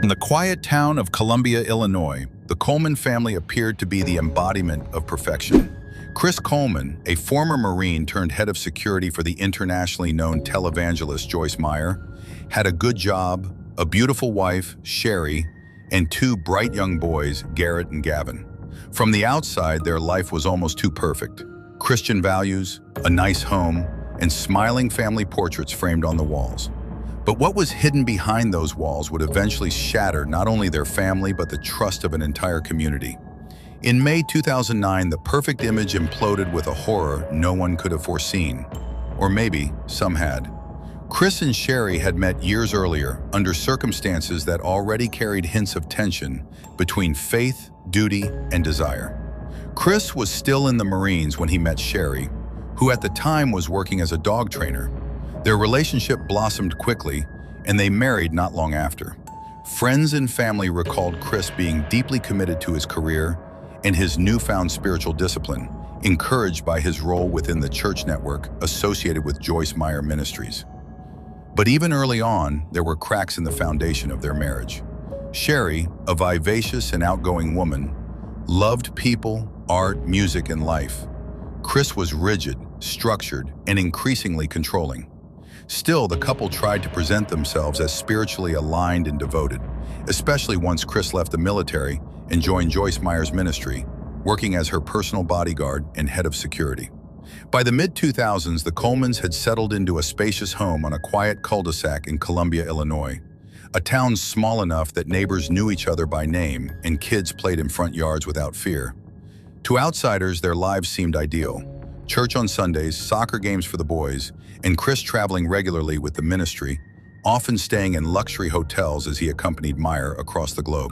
In the quiet town of Columbia, Illinois, the Coleman family appeared to be the embodiment of perfection. Chris Coleman, a former Marine turned head of security for the internationally known televangelist Joyce Meyer, had a good job, a beautiful wife, Sheri, and two bright young boys, Garett and Gavin. From the outside, their life was almost too perfect. Christian values, a nice home, and smiling family portraits framed on the walls. But what was hidden behind those walls would eventually shatter not only their family but the trust of an entire community. In May 2009, the perfect image imploded with a horror no one could have foreseen. Or maybe some had. Chris and Sheri had met years earlier under circumstances that already carried hints of tension between faith, duty, and desire. Chris was still in the Marines when he met Sheri, who at the time was working as a dog trainer. Their relationship blossomed quickly, and they married not long after. Friends and family recalled Chris being deeply committed to his career and his newfound spiritual discipline, encouraged by his role within the church network associated with Joyce Meyer Ministries. But even early on, there were cracks in the foundation of their marriage. Sheri, a vivacious and outgoing woman, loved people, art, music, and life. Chris was rigid, structured, and increasingly controlling. Still, the couple tried to present themselves as spiritually aligned and devoted, especially once Chris left the military and joined Joyce Meyer's ministry, working as her personal bodyguard and head of security. By the mid-2000s, the Colemans had settled into a spacious home on a quiet cul-de-sac in Columbia, Illinois, a town small enough that neighbors knew each other by name and kids played in front yards without fear. To outsiders, their lives seemed ideal. Church on Sundays, soccer games for the boys, and Chris traveling regularly with the ministry, often staying in luxury hotels as he accompanied Meyer across the globe.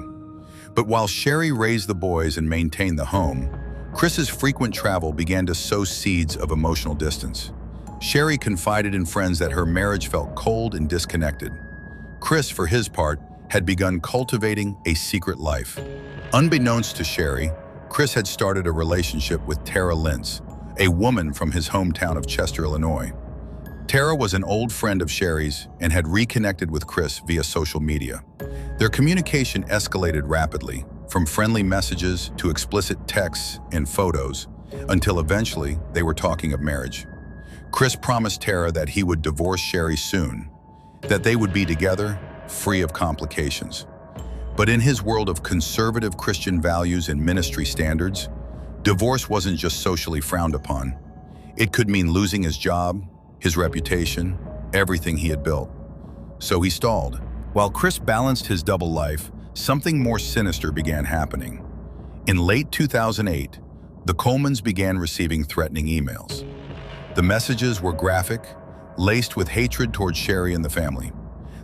But while Sheri raised the boys and maintained the home, Chris's frequent travel began to sow seeds of emotional distance. Sheri confided in friends that her marriage felt cold and disconnected. Chris, for his part, had begun cultivating a secret life. Unbeknownst to Sheri, Chris had started a relationship with Tara Lintz, a woman from his hometown of Chester, Illinois. Tara was an old friend of Sheri's and had reconnected with Chris via social media. Their communication escalated rapidly, from friendly messages to explicit texts and photos, until eventually they were talking of marriage. Chris promised Tara that he would divorce Sheri soon, that they would be together, free of complications. But in his world of conservative Christian values and ministry standards, divorce wasn't just socially frowned upon. It could mean losing his job, his reputation, everything he had built. So he stalled. While Chris balanced his double life, something more sinister began happening. In late 2008, the Colemans began receiving threatening emails. The messages were graphic, laced with hatred towards Sheri and the family.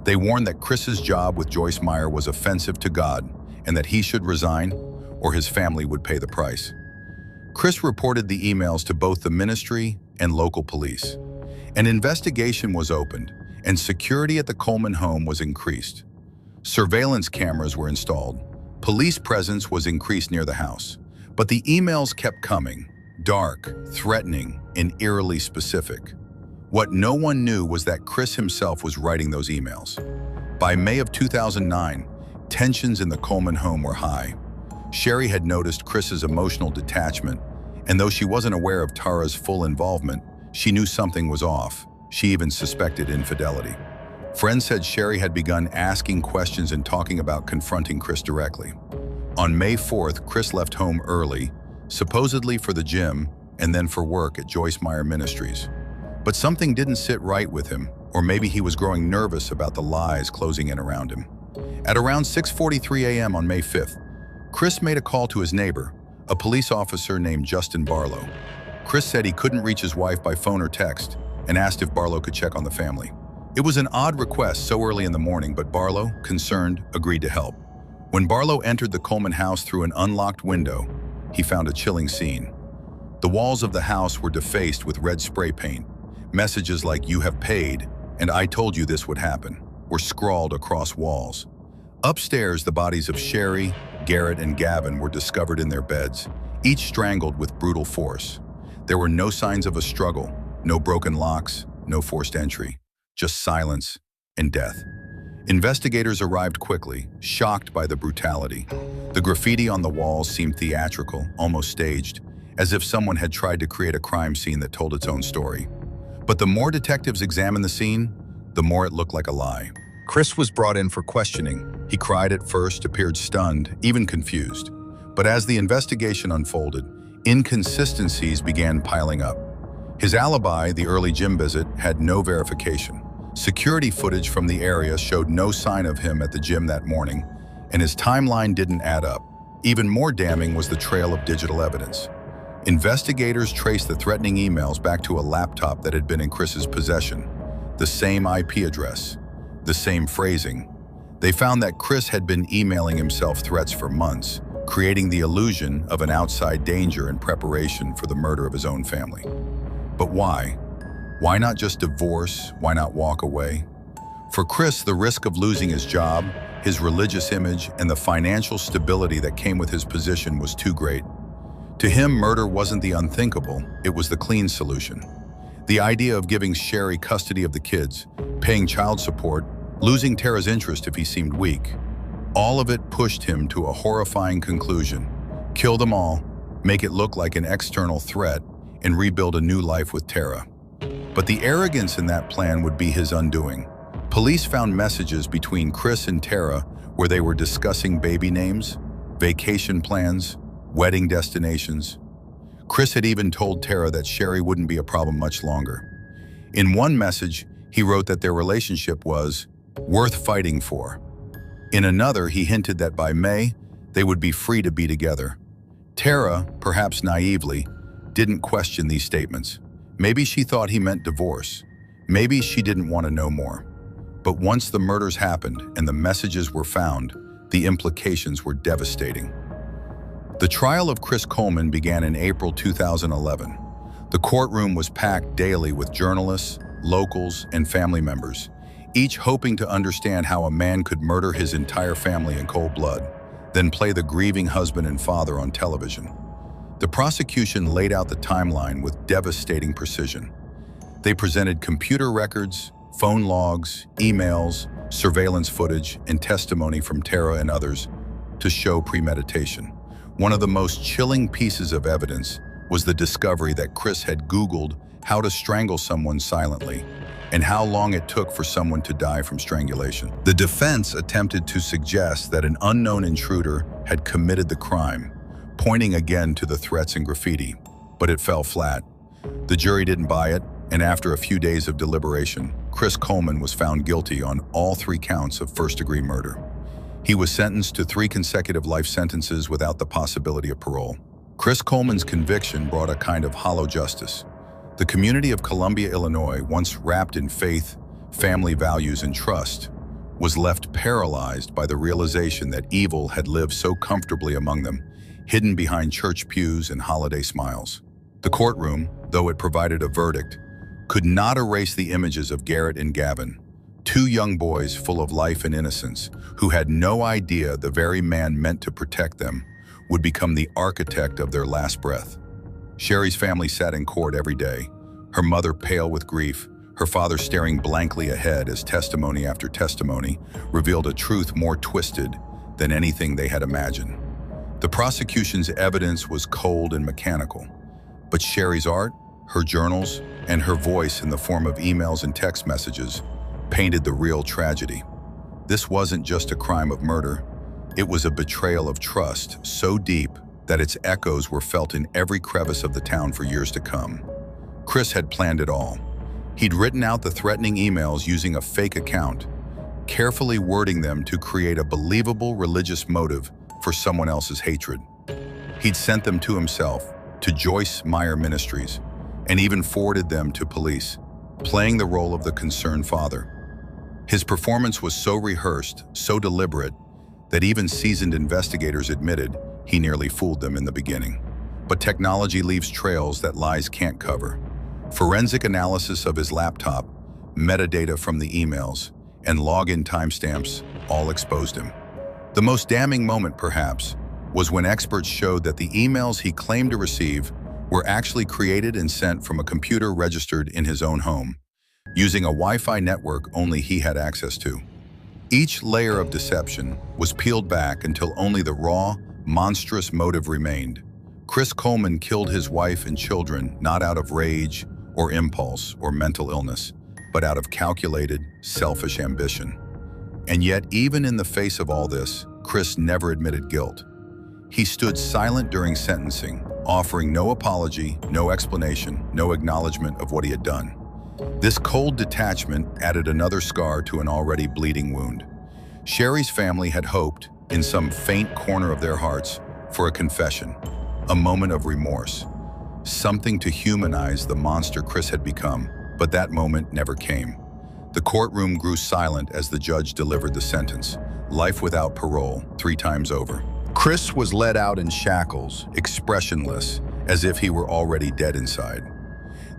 They warned that Chris's job with Joyce Meyer was offensive to God and that he should resign or his family would pay the price. Chris reported the emails to both the ministry and local police. An investigation was opened, and security at the Coleman home was increased. Surveillance cameras were installed. Police presence was increased near the house. But the emails kept coming, dark, threatening, and eerily specific. What no one knew was that Chris himself was writing those emails. By May of 2009, tensions in the Coleman home were high. Sheri had noticed Chris's emotional detachment, and though she wasn't aware of Tara's full involvement, she knew something was off. She even suspected infidelity. Friends said Sheri had begun asking questions and talking about confronting Chris directly. On May 4th, Chris left home early, supposedly for the gym and then for work at Joyce Meyer Ministries. But something didn't sit right with him, or maybe he was growing nervous about the lies closing in around him. At around 6:43 a.m. on May 5th, Chris made a call to his neighbor, a police officer named Justin Barlow. Chris said he couldn't reach his wife by phone or text and asked if Barlow could check on the family. It was an odd request so early in the morning, but Barlow, concerned, agreed to help. When Barlow entered the Coleman house through an unlocked window, he found a chilling scene. The walls of the house were defaced with red spray paint. Messages like "You have paid" and "I told you this would happen" were scrawled across walls. Upstairs, the bodies of Sheri, Garett, and Gavin were discovered in their beds, each strangled with brutal force. There were no signs of a struggle, no broken locks, no forced entry, just silence and death. Investigators arrived quickly, shocked by the brutality. The graffiti on the walls seemed theatrical, almost staged, as if someone had tried to create a crime scene that told its own story. But the more detectives examined the scene, the more it looked like a lie. Chris was brought in for questioning. He cried at first, appeared stunned, even confused. But as the investigation unfolded, inconsistencies began piling up. His alibi, the early gym visit, had no verification. Security footage from the area showed no sign of him at the gym that morning, and his timeline didn't add up. Even more damning was the trail of digital evidence. Investigators traced the threatening emails back to a laptop that had been in Chris's possession. The same IP address, the same phrasing. They found that Chris had been emailing himself threats for months, creating the illusion of an outside danger in preparation for the murder of his own family. But why? Why not just divorce? Why not walk away? For Chris, the risk of losing his job, his religious image, and the financial stability that came with his position was too great. To him, murder wasn't the unthinkable, it was the clean solution. The idea of giving Sheri custody of the kids, paying child support, losing Tara's interest if he seemed weak. All of it pushed him to a horrifying conclusion. Kill them all, make it look like an external threat, and rebuild a new life with Tara. But the arrogance in that plan would be his undoing. Police found messages between Chris and Tara where they were discussing baby names, vacation plans, wedding destinations. Chris had even told Tara that Sheri wouldn't be a problem much longer. In one message, he wrote that their relationship was worth fighting for. In another, he hinted that by May, they would be free to be together. Tara, perhaps naively, didn't question these statements. Maybe she thought he meant divorce. Maybe she didn't want to know more. But once the murders happened and the messages were found, the implications were devastating. The trial of Chris Coleman began in April 2011. The courtroom was packed daily with journalists, locals, and family members, each hoping to understand how a man could murder his entire family in cold blood, then play the grieving husband and father on television. The prosecution laid out the timeline with devastating precision. They presented computer records, phone logs, emails, surveillance footage, and testimony from Tara and others to show premeditation. One of the most chilling pieces of evidence was the discovery that Chris had Googled how to strangle someone silently and how long it took for someone to die from strangulation. The defense attempted to suggest that an unknown intruder had committed the crime, pointing again to the threats and graffiti, but it fell flat. The jury didn't buy it, and after a few days of deliberation, Chris Coleman was found guilty on all 3 counts of first-degree murder. He was sentenced to 3 consecutive life sentences without the possibility of parole. Chris Coleman's conviction brought a kind of hollow justice. The community of Columbia, Illinois, once wrapped in faith, family values, and trust, was left paralyzed by the realization that evil had lived so comfortably among them, hidden behind church pews and holiday smiles. The courtroom, though it provided a verdict, could not erase the images of Garett and Gavin, 2 young boys full of life and innocence, who had no idea the very man meant to protect them would become the architect of their last breath. Sheri's family sat in court every day, her mother pale with grief, her father staring blankly ahead as testimony after testimony revealed a truth more twisted than anything they had imagined. The prosecution's evidence was cold and mechanical, but Sheri's art, her journals, and her voice in the form of emails and text messages painted the real tragedy. This wasn't just a crime of murder, it was a betrayal of trust so deep that its echoes were felt in every crevice of the town for years to come. Chris had planned it all. He'd written out the threatening emails using a fake account, carefully wording them to create a believable religious motive for someone else's hatred. He'd sent them to himself, to Joyce Meyer Ministries, and even forwarded them to police, playing the role of the concerned father. His performance was so rehearsed, so deliberate, that even seasoned investigators admitted he nearly fooled them in the beginning. But technology leaves trails that lies can't cover. Forensic analysis of his laptop, metadata from the emails, and login timestamps all exposed him. The most damning moment, perhaps, was when experts showed that the emails he claimed to receive were actually created and sent from a computer registered in his own home, using a Wi-Fi network only he had access to. Each layer of deception was peeled back until only the raw, monstrous motive remained. Chris Coleman killed his wife and children not out of rage or impulse or mental illness, but out of calculated, selfish ambition. And yet, even in the face of all this, Chris never admitted guilt. He stood silent during sentencing, offering no apology, no explanation, no acknowledgement of what he had done. This cold detachment added another scar to an already bleeding wound. Sheri's family had hoped, in some faint corner of their hearts, for a confession, a moment of remorse, something to humanize the monster Chris had become, but that moment never came. The courtroom grew silent as the judge delivered the sentence, life without parole, 3 times over. Chris was led out in shackles, expressionless, as if he were already dead inside.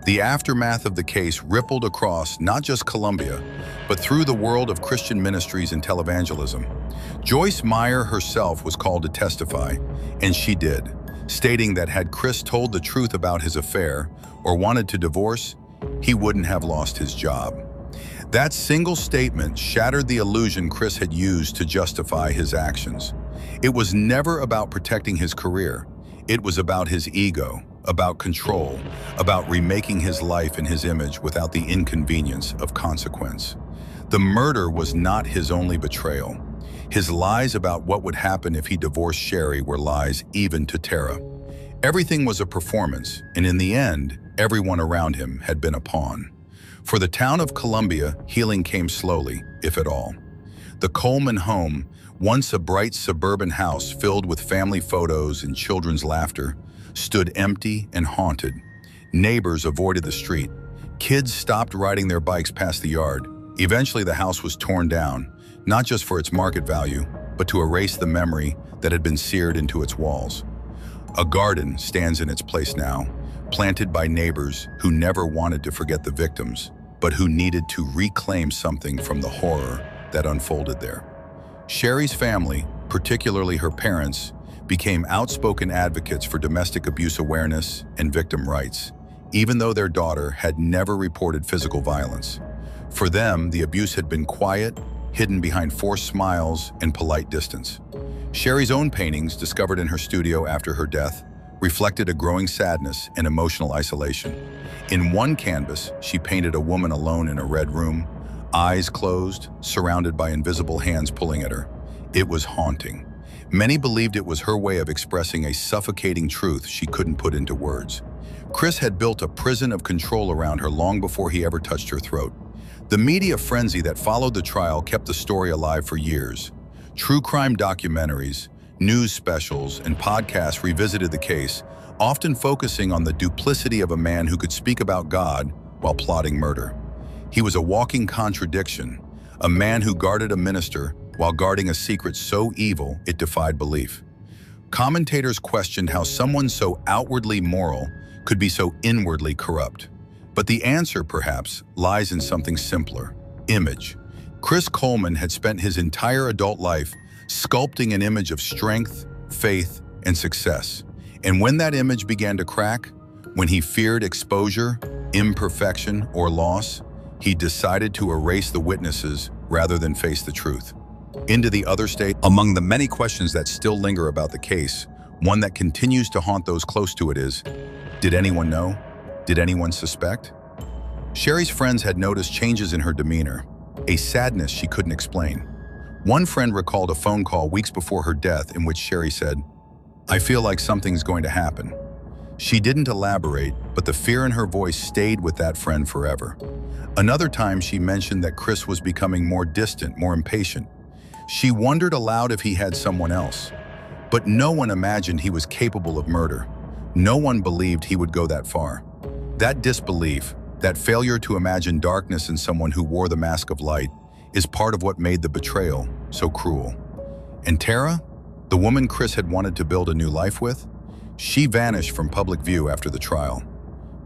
The aftermath of the case rippled across not just Colombia, but through the world of Christian ministries and televangelism. Joyce Meyer herself was called to testify, and she did, stating that had Chris told the truth about his affair or wanted to divorce, he wouldn't have lost his job. That single statement shattered the illusion Chris had used to justify his actions. It was never about protecting his career. It was about his ego, about control, about remaking his life in his image without the inconvenience of consequence. The murder was not his only betrayal. His lies about what would happen if he divorced Sheri were lies even to Tara. Everything was a performance, and in the end, everyone around him had been a pawn. For the town of Columbia, healing came slowly, if at all. The Coleman home, once a bright suburban house filled with family photos and children's laughter, stood empty and haunted. Neighbors avoided the street. Kids stopped riding their bikes past the yard. Eventually, the house was torn down, not just for its market value, but to erase the memory that had been seared into its walls. A garden stands in its place now, planted by neighbors who never wanted to forget the victims, but who needed to reclaim something from the horror that unfolded there. Sheri's family, particularly her parents, became outspoken advocates for domestic abuse awareness and victim rights, even though their daughter had never reported physical violence. For them, the abuse had been quiet, hidden behind forced smiles and polite distance. Sheri's own paintings, discovered in her studio after her death, reflected a growing sadness and emotional isolation. In one canvas, she painted a woman alone in a red room, eyes closed, surrounded by invisible hands pulling at her. It was haunting. Many believed it was her way of expressing a suffocating truth she couldn't put into words. Chris had built a prison of control around her long before he ever touched her throat. The media frenzy that followed the trial kept the story alive for years. True crime documentaries, news specials, and podcasts revisited the case, often focusing on the duplicity of a man who could speak about God while plotting murder. He was a walking contradiction, a man who guarded a minister while guarding a secret so evil it defied belief. Commentators questioned how someone so outwardly moral could be so inwardly corrupt. But the answer, perhaps, lies in something simpler: image. Chris Coleman had spent his entire adult life sculpting an image of strength, faith, and success. And when that image began to crack, when he feared exposure, imperfection, or loss, he decided to erase the witnesses rather than face the truth. Into the other state, among the many questions that still linger about the case, one that continues to haunt those close to it is, did anyone know? Did anyone suspect? Sheri's friends had noticed changes in her demeanor, a sadness she couldn't explain. One friend recalled a phone call weeks before her death in which Sheri said, "I feel like something's going to happen." She didn't elaborate, but the fear in her voice stayed with that friend forever. Another time she mentioned that Chris was becoming more distant, more impatient. She wondered aloud if he had someone else. But no one imagined he was capable of murder. No one believed he would go that far. That disbelief, that failure to imagine darkness in someone who wore the mask of light, is part of what made the betrayal so cruel. And Tara, the woman Chris had wanted to build a new life with, she vanished from public view after the trial.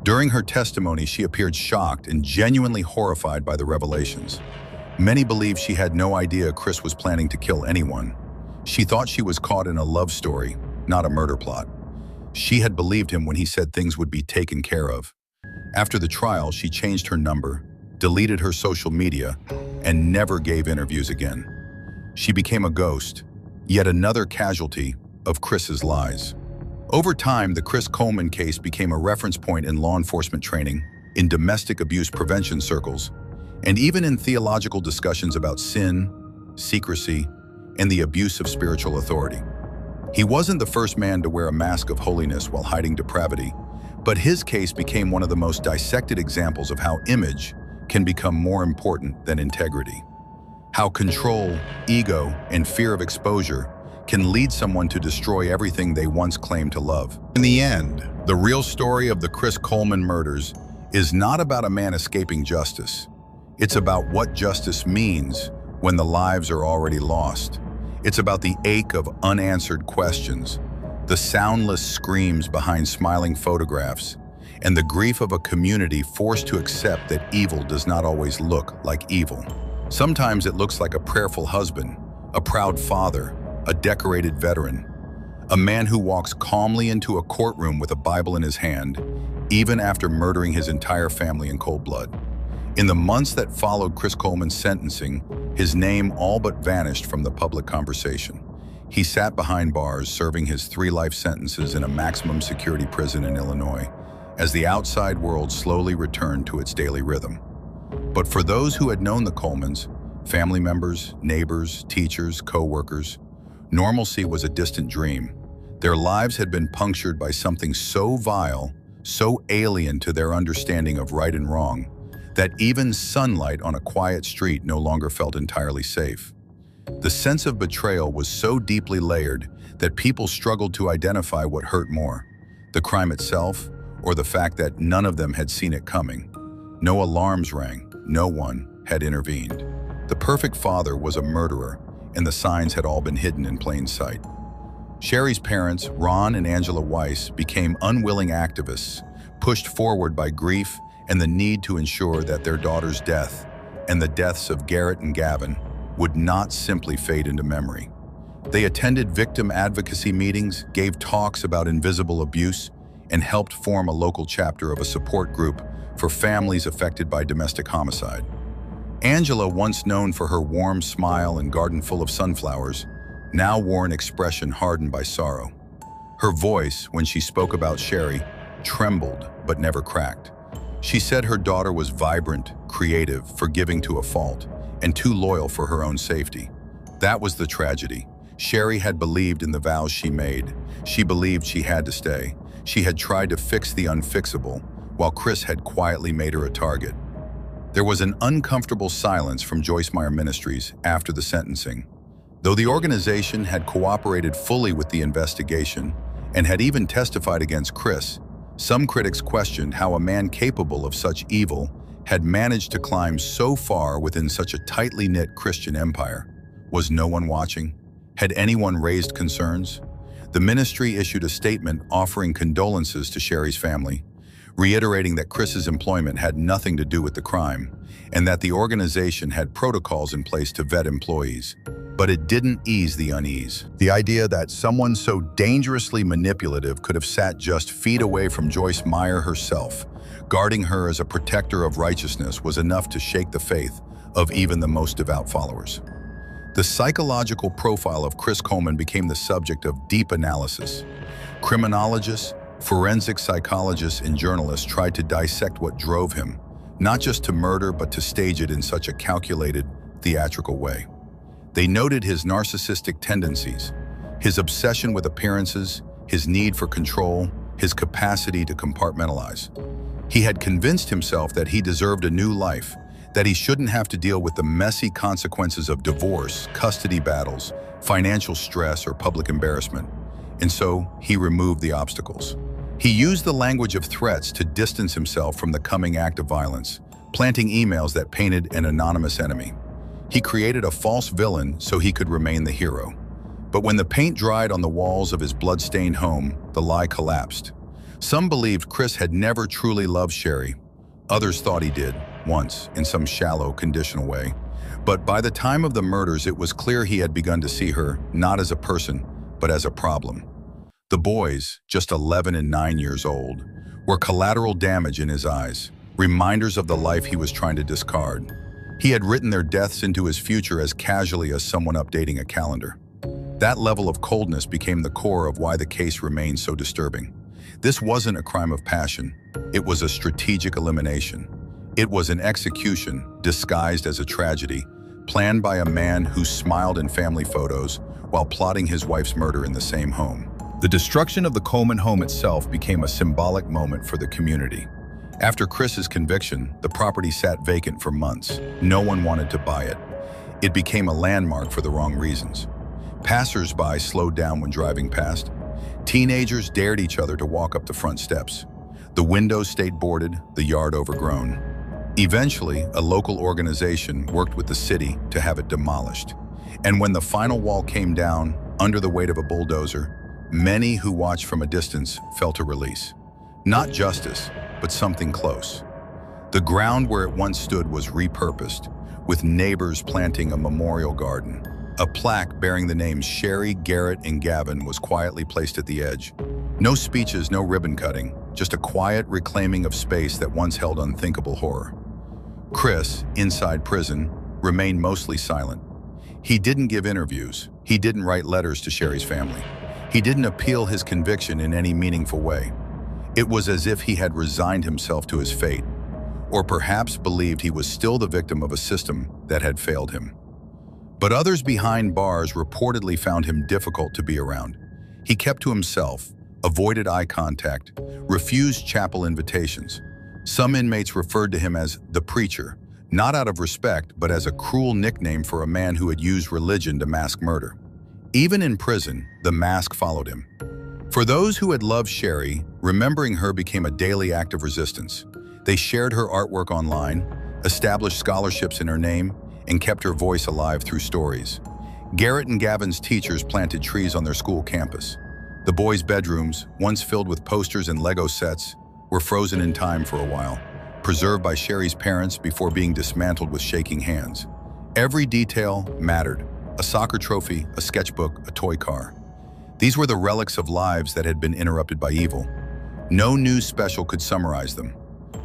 During her testimony, she appeared shocked and genuinely horrified by the revelations. Many believe she had no idea Chris was planning to kill anyone. She thought she was caught in a love story, not a murder plot. She had believed him when he said things would be taken care of. After the trial, she changed her number, deleted her social media, and never gave interviews again. She became a ghost, yet another casualty of Chris's lies. Over time, the Chris Coleman case became a reference point in law enforcement training, in domestic abuse prevention circles, and even in theological discussions about sin, secrecy, and the abuse of spiritual authority. He wasn't the first man to wear a mask of holiness while hiding depravity, but his case became one of the most dissected examples of how image can become more important than integrity. How control, ego, and fear of exposure can lead someone to destroy everything they once claimed to love. In the end, the real story of the Chris Coleman murders is not about a man escaping justice. It's about what justice means when the lives are already lost. It's about the ache of unanswered questions, the soundless screams behind smiling photographs, and the grief of a community forced to accept that evil does not always look like evil. Sometimes it looks like a prayerful husband, a proud father, a decorated veteran, a man who walks calmly into a courtroom with a Bible in his hand, even after murdering his entire family in cold blood. In the months that followed Chris Coleman's sentencing, his name all but vanished from the public conversation. He sat behind bars serving his 3 life sentences in a maximum security prison in Illinois, as the outside world slowly returned to its daily rhythm. But for those who had known the Colemans, family members, neighbors, teachers, co-workers, normalcy was a distant dream. Their lives had been punctured by something so vile, so alien to their understanding of right and wrong, that even sunlight on a quiet street no longer felt entirely safe. The sense of betrayal was so deeply layered that people struggled to identify what hurt more, the crime itself or the fact that none of them had seen it coming. No alarms rang, no one had intervened. The perfect father was a murderer, and the signs had all been hidden in plain sight. Sheri's parents, Ron and Angela Weiss, became unwilling activists, pushed forward by grief and the need to ensure that their daughter's death and the deaths of Garett and Gavin would not simply fade into memory. They attended victim advocacy meetings, gave talks about invisible abuse, and helped form a local chapter of a support group for families affected by domestic homicide. Angela, once known for her warm smile and garden full of sunflowers, now wore an expression hardened by sorrow. Her voice, when she spoke about Sheri, trembled but never cracked. She said her daughter was vibrant, creative, forgiving to a fault, and too loyal for her own safety. That was the tragedy. Sheri had believed in the vows she made. She believed she had to stay. She had tried to fix the unfixable, while Chris had quietly made her a target. There was an uncomfortable silence from Joyce Meyer Ministries after the sentencing. Though the organization had cooperated fully with the investigation and had even testified against Chris, some critics questioned how a man capable of such evil had managed to climb so far within such a tightly knit Christian empire. Was no one watching? Had anyone raised concerns? The ministry issued a statement offering condolences to Sheri's family, reiterating that Chris's employment had nothing to do with the crime and that the organization had protocols in place to vet employees. But it didn't ease the unease. The idea that someone so dangerously manipulative could have sat just feet away from Joyce Meyer herself, guarding her as a protector of righteousness, was enough to shake the faith of even the most devout followers. The psychological profile of Chris Coleman became the subject of deep analysis. Criminologists, forensic psychologists, and journalists tried to dissect what drove him, not just to murder, but to stage it in such a calculated, theatrical way. They noted his narcissistic tendencies, his obsession with appearances, his need for control, his capacity to compartmentalize. He had convinced himself that he deserved a new life, that he shouldn't have to deal with the messy consequences of divorce, custody battles, financial stress, or public embarrassment. And so he removed the obstacles. He used the language of threats to distance himself from the coming act of violence, planting emails that painted an anonymous enemy. He created a false villain so he could remain the hero. But when the paint dried on the walls of his blood-stained home, the lie collapsed. Some believed Chris had never truly loved Sheri. Others thought he did, once, in some shallow, conditional way. But by the time of the murders, it was clear he had begun to see her not as a person, but as a problem. The boys, just 11 and 9 years old, were collateral damage in his eyes, reminders of the life he was trying to discard. He had written their deaths into his future as casually as someone updating a calendar. That level of coldness became the core of why the case remained so disturbing. This wasn't a crime of passion. It was a strategic elimination. It was an execution disguised as a tragedy, planned by a man who smiled in family photos while plotting his wife's murder in the same home. The destruction of the Coleman home itself became a symbolic moment for the community. After Chris's conviction, the property sat vacant for months. No one wanted to buy it. It became a landmark for the wrong reasons. Passers-by slowed down when driving past. Teenagers dared each other to walk up the front steps. The windows stayed boarded, the yard overgrown. Eventually, a local organization worked with the city to have it demolished. And when the final wall came down, under the weight of a bulldozer, many who watched from a distance felt a release. Not justice, but something close. The ground where it once stood was repurposed, with neighbors planting a memorial garden. A plaque bearing the names Sheri, Garett, and Gavin was quietly placed at the edge. No speeches, no ribbon cutting, just a quiet reclaiming of space that once held unthinkable horror. Chris, inside prison, remained mostly silent. He didn't give interviews. He didn't write letters to Sheri's family. He didn't appeal his conviction in any meaningful way. It was as if he had resigned himself to his fate, or perhaps believed he was still the victim of a system that had failed him. But others behind bars reportedly found him difficult to be around. He kept to himself, avoided eye contact, refused chapel invitations. Some inmates referred to him as the preacher, not out of respect, but as a cruel nickname for a man who had used religion to mask murder. Even in prison, the mask followed him. For those who had loved Sheri, remembering her became a daily act of resistance. They shared her artwork online, established scholarships in her name, and kept her voice alive through stories. Garett and Gavin's teachers planted trees on their school campus. The boys' bedrooms, once filled with posters and Lego sets, were frozen in time for a while, preserved by Sheri's parents before being dismantled with shaking hands. Every detail mattered: a soccer trophy, a sketchbook, a toy car. These were the relics of lives that had been interrupted by evil. No news special could summarize them.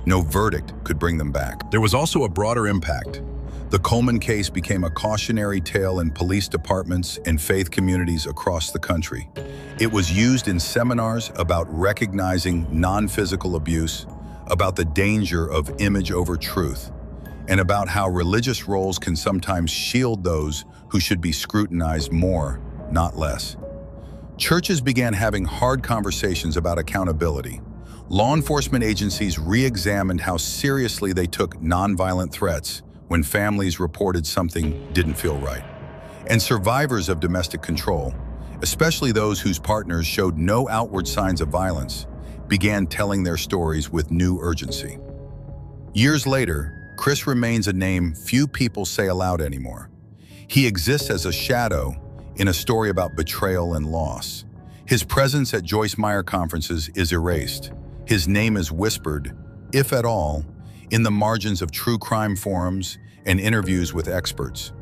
No verdict could bring them back. There was also a broader impact. The Coleman case became a cautionary tale in police departments and faith communities across the country. It was used in seminars about recognizing non-physical abuse, about the danger of image over truth, and about how religious roles can sometimes shield those who should be scrutinized more, not less. Churches began having hard conversations about accountability. Law enforcement agencies re-examined how seriously they took nonviolent threats when families reported something didn't feel right. And survivors of domestic control, especially those whose partners showed no outward signs of violence, began telling their stories with new urgency. Years later, Chris remains a name few people say aloud anymore. He exists as a shadow in a story about betrayal and loss. His presence at Joyce Meyer conferences is erased. His name is whispered, if at all, in the margins of true crime forums and interviews with experts.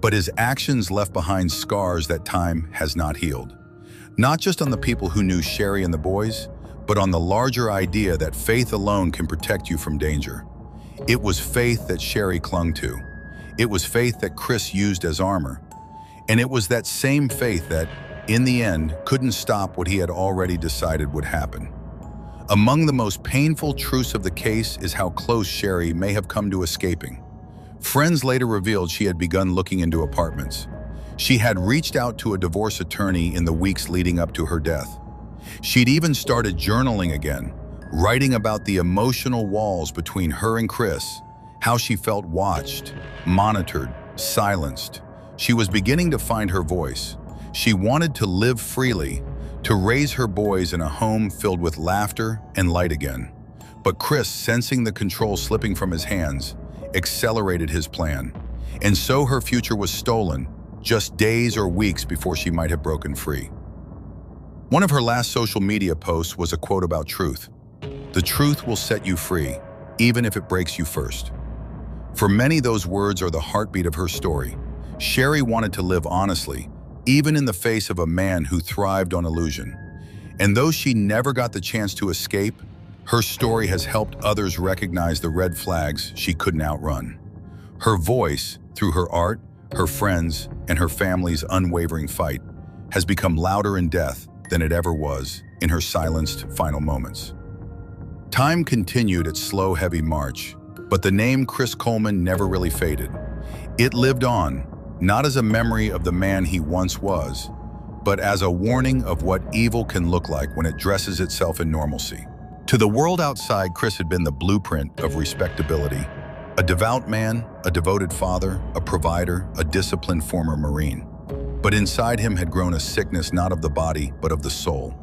But his actions left behind scars that time has not healed. Not just on the people who knew Sheri and the boys, but on the larger idea that faith alone can protect you from danger. It was faith that Sheri clung to. It was faith that Chris used as armor. And it was that same faith that, in the end, couldn't stop what he had already decided would happen. Among the most painful truths of the case is how close Sheri may have come to escaping. Friends later revealed she had begun looking into apartments. She had reached out to a divorce attorney in the weeks leading up to her death. She'd even started journaling again, writing about the emotional walls between her and Chris, how she felt watched, monitored, silenced. She was beginning to find her voice. She wanted to live freely, to raise her boys in a home filled with laughter and light again. But Chris, sensing the control slipping from his hands, accelerated his plan. And so her future was stolen, just days or weeks before she might have broken free. One of her last social media posts was a quote about truth. "The truth will set you free, even if it breaks you first." For many, those words are the heartbeat of her story. Sheri wanted to live honestly, even in the face of a man who thrived on illusion. And though she never got the chance to escape, her story has helped others recognize the red flags she couldn't outrun. Her voice, through her art, her friends, and her family's unwavering fight, has become louder in death than it ever was in her silenced final moments. Time continued its slow, heavy march, but the name Chris Coleman never really faded. It lived on, not as a memory of the man he once was, but as a warning of what evil can look like when it dresses itself in normalcy. To the world outside, Chris had been the blueprint of respectability. A devout man, a devoted father, a provider, a disciplined former Marine. But inside him had grown a sickness not of the body, but of the soul.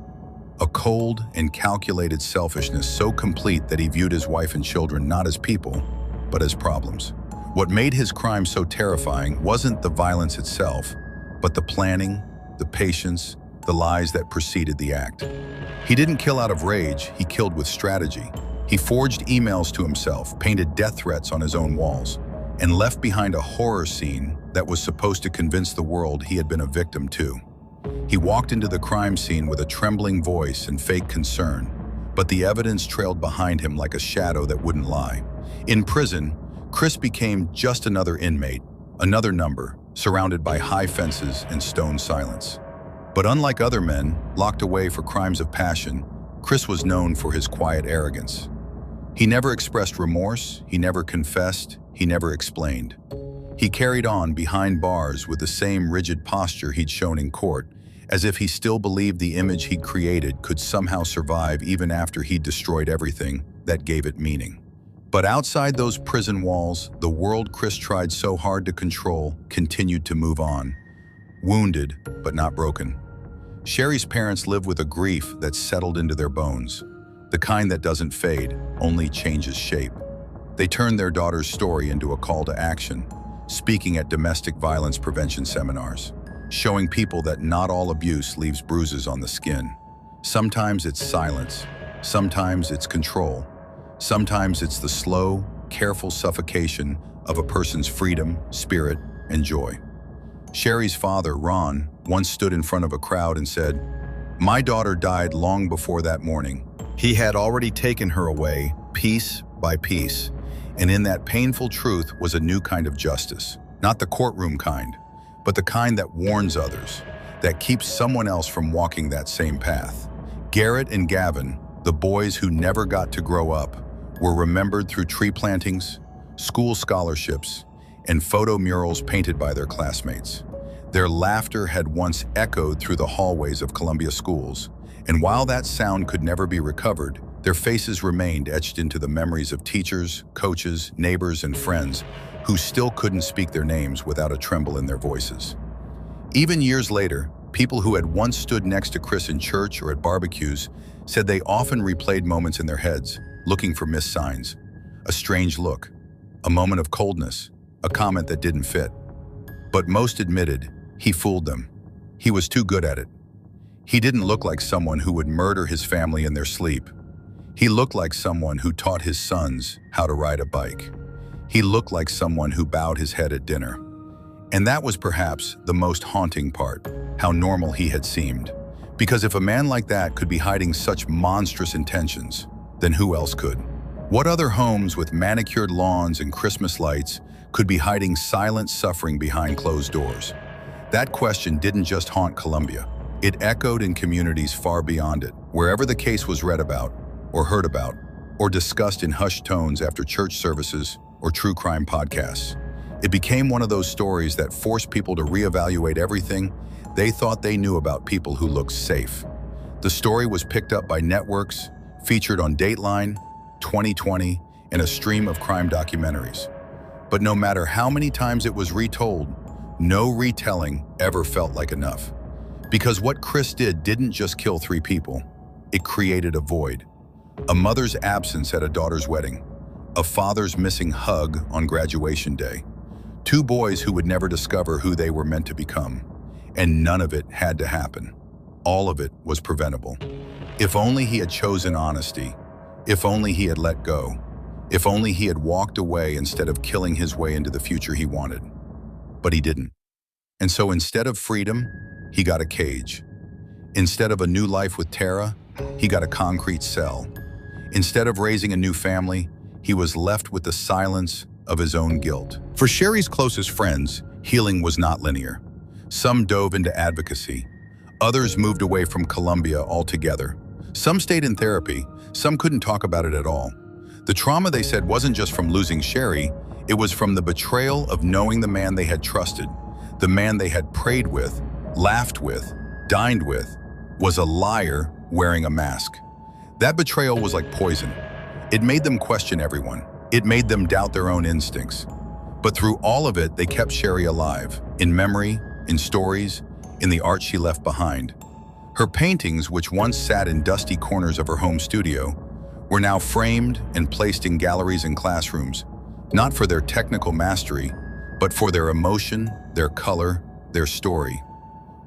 A cold and calculated selfishness so complete that he viewed his wife and children not as people, but as problems. What made his crime so terrifying wasn't the violence itself, but the planning, the patience, the lies that preceded the act. He didn't kill out of rage, he killed with strategy. He forged emails to himself, painted death threats on his own walls, and left behind a horror scene that was supposed to convince the world he had been a victim too. He walked into the crime scene with a trembling voice and fake concern, but the evidence trailed behind him like a shadow that wouldn't lie. In prison, Chris became just another inmate, another number, surrounded by high fences and stone silence. But unlike other men, locked away for crimes of passion, Chris was known for his quiet arrogance. He never expressed remorse, he never confessed, he never explained. He carried on behind bars with the same rigid posture he'd shown in court, as if he still believed the image he'd created could somehow survive even after he'd destroyed everything that gave it meaning. But outside those prison walls, the world Chris tried so hard to control continued to move on, wounded but not broken. Sheri's parents lived with a grief that settled into their bones, the kind that doesn't fade, only changes shape. They turned their daughter's story into a call to action, speaking at domestic violence prevention seminars, showing people that not all abuse leaves bruises on the skin. Sometimes it's silence, sometimes it's control, sometimes it's the slow, careful suffocation of a person's freedom, spirit, and joy. Sheri's father, Ron, once stood in front of a crowd and said, "My daughter died long before that morning. He had already taken her away, piece by piece." And in that painful truth was a new kind of justice. Not the courtroom kind, but the kind that warns others, that keeps someone else from walking that same path. Garett and Gavin, the boys who never got to grow up, were remembered through tree plantings, school scholarships, and photo murals painted by their classmates. Their laughter had once echoed through the hallways of Columbia schools, and while that sound could never be recovered, their faces remained etched into the memories of teachers, coaches, neighbors, and friends who still couldn't speak their names without a tremble in their voices. Even years later, people who had once stood next to Chris in church or at barbecues said they often replayed moments in their heads, looking for missed signs. A strange look, a moment of coldness, a comment that didn't fit. But most admitted, he fooled them. He was too good at it. He didn't look like someone who would murder his family in their sleep. He looked like someone who taught his sons how to ride a bike. He looked like someone who bowed his head at dinner. And that was perhaps the most haunting part, how normal he had seemed. Because if a man like that could be hiding such monstrous intentions, then who else could? What other homes with manicured lawns and Christmas lights could be hiding silent suffering behind closed doors? That question didn't just haunt Columbia. It echoed in communities far beyond it, wherever the case was read about, or heard about, or discussed in hushed tones after church services or true crime podcasts. It became one of those stories that forced people to reevaluate everything they thought they knew about people who looked safe. The story was picked up by networks, featured on Dateline, 2020, and a stream of crime documentaries. But no matter how many times it was retold, no retelling ever felt like enough. Because what Chris didn't just kill 3 people, it created a void. A mother's absence at a daughter's wedding, a father's missing hug on graduation day, 2 boys who would never discover who they were meant to become. And none of it had to happen. All of it was preventable. If only he had chosen honesty, if only he had let go, if only he had walked away instead of killing his way into the future he wanted. But he didn't. And so instead of freedom, he got a cage. Instead of a new life with Tara, he got a concrete cell. Instead of raising a new family, he was left with the silence of his own guilt. For Sheri's closest friends, healing was not linear. Some dove into advocacy. Others moved away from Columbia altogether. Some stayed in therapy. Some couldn't talk about it at all. The trauma, they said, wasn't just from losing Sheri. It was from the betrayal of knowing the man they had trusted, the man they had prayed with, laughed with, dined with, was a liar wearing a mask. That betrayal was like poison. It made them question everyone. It made them doubt their own instincts. But through all of it, they kept Sheri alive, in memory, in stories, in the art she left behind. Her paintings, which once sat in dusty corners of her home studio, were now framed and placed in galleries and classrooms, not for their technical mastery, but for their emotion, their color, their story.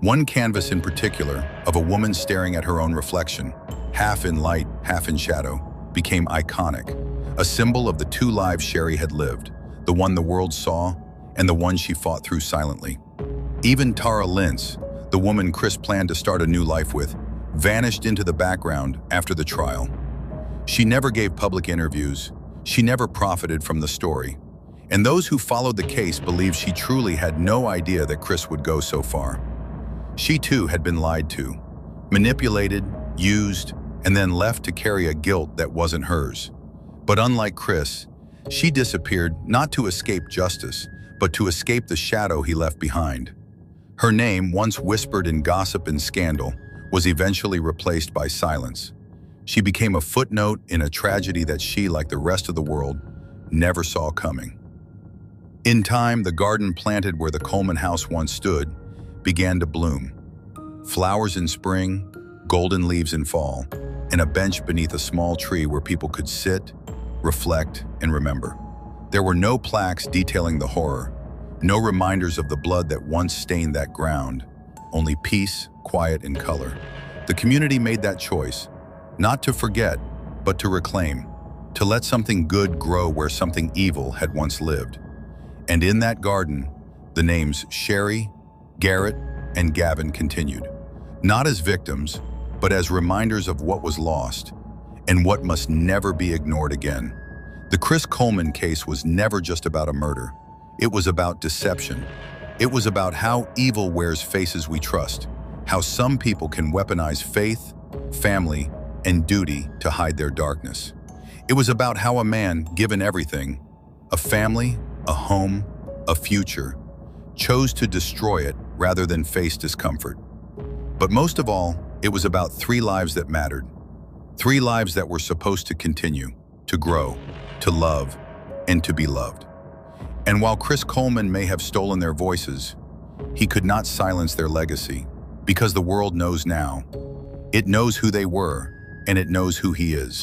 One canvas in particular, of a woman staring at her own reflection, half in light, half in shadow, became iconic, a symbol of the two lives Sheri had lived, the one the world saw and the one she fought through silently. Even Tara Lynch, the woman Chris planned to start a new life with, vanished into the background after the trial. She never gave public interviews. She never profited from the story. And those who followed the case believed she truly had no idea that Chris would go so far. She too had been lied to, manipulated, used, and then left to carry a guilt that wasn't hers. But unlike Chris, she disappeared not to escape justice, but to escape the shadow he left behind. Her name, once whispered in gossip and scandal, was eventually replaced by silence. She became a footnote in a tragedy that she, like the rest of the world, never saw coming. In time, the garden planted where the Coleman house once stood began to bloom. Flowers in spring, golden leaves in fall, and a bench beneath a small tree where people could sit, reflect, and remember. There were no plaques detailing the horror, no reminders of the blood that once stained that ground, only peace, quiet, and color. The community made that choice, not to forget, but to reclaim, to let something good grow where something evil had once lived. And in that garden, the names Sheri, Garett, and Gavin continued, not as victims, but as reminders of what was lost and what must never be ignored again. The Chris Coleman case was never just about a murder. It was about deception. It was about how evil wears faces we trust, how some people can weaponize faith, family, and duty to hide their darkness. It was about how a man, given everything, a family, a home, a future, chose to destroy it rather than face discomfort. But most of all, it was about 3 lives that mattered. 3 lives that were supposed to continue, to grow, to love, and to be loved. And while Chris Coleman may have stolen their voices, he could not silence their legacy, because the world knows now. It knows who they were, and it knows who he is.